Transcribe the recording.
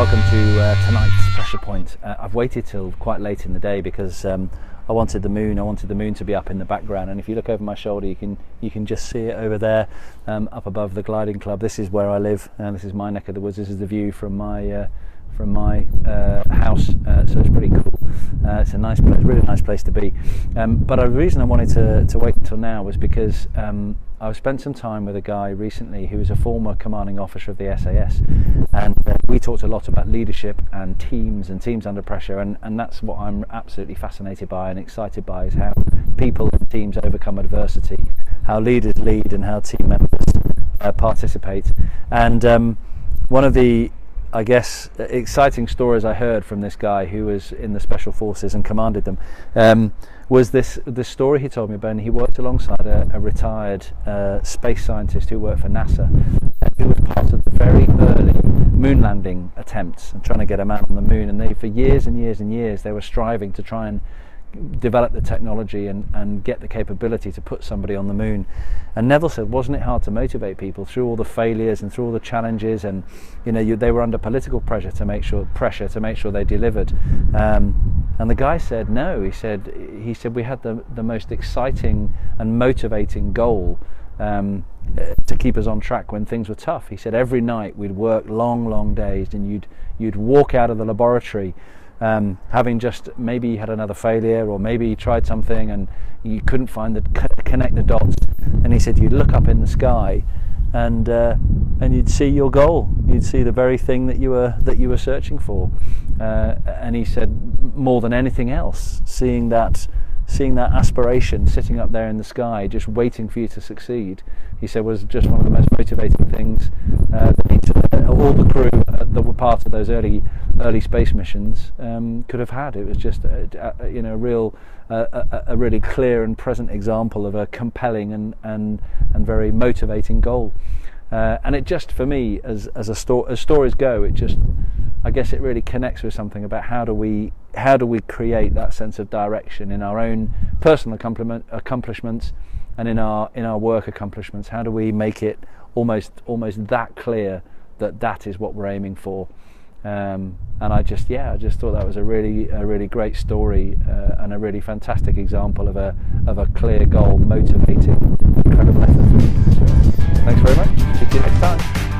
welcome to tonight's Pressure Point. I've waited till quite late in the day because I wanted the moon to be up in the background, and if you look over my shoulder you can just see it over there, up above the gliding club. This is where I live, and this is my neck of the woods. This is the view from my house, so it's pretty cool. It's a nice place, really nice place to be. But the reason I wanted to wait until now was because I've spent some time with a guy recently who is a former commanding officer of the SAS, and we talked a lot about leadership and teams under pressure, and that's what I'm absolutely fascinated by and excited by, is how people and teams overcome adversity, how leaders lead, and how team members participate. And one of the, I guess, exciting stories I heard from this guy who was in the Special Forces and commanded them was this story he told me about. And he worked alongside a retired space scientist who worked for NASA, who was part of the very early moon landing attempts and trying to get a man on the moon. And they, for years and years and years, they were striving to try and develop the technology and get the capability to put somebody on the moon. And Neville said, wasn't it hard to motivate people through all the failures and through all the challenges, and they were under political pressure to make sure they delivered. And the guy said no. He said we had the most exciting and motivating goal to keep us on track when things were tough. He said every night we'd work long days, and you'd walk out of the laboratory having just, maybe you had another failure, or maybe you tried something and you couldn't connect the dots, and he said you'd look up in the sky and you'd see your goal, you'd see the very thing that you were searching for, and he said more than anything else, seeing that aspiration sitting up there in the sky just waiting for you to succeed, he said was just one of the most motivating things that all the crew that were part of those early space missions could have had. It was just a really clear and present example of a compelling and very motivating goal. And it just, for me, as stories go, it just, I guess it really connects with something about how do we create that sense of direction in our own personal accomplishments and in our work accomplishments. How do we make it almost that clear that is what we're aiming for? And I just thought that was a really great story, and a really fantastic example of a clear goal motivating incredible effort. So, thanks very much. See you next time.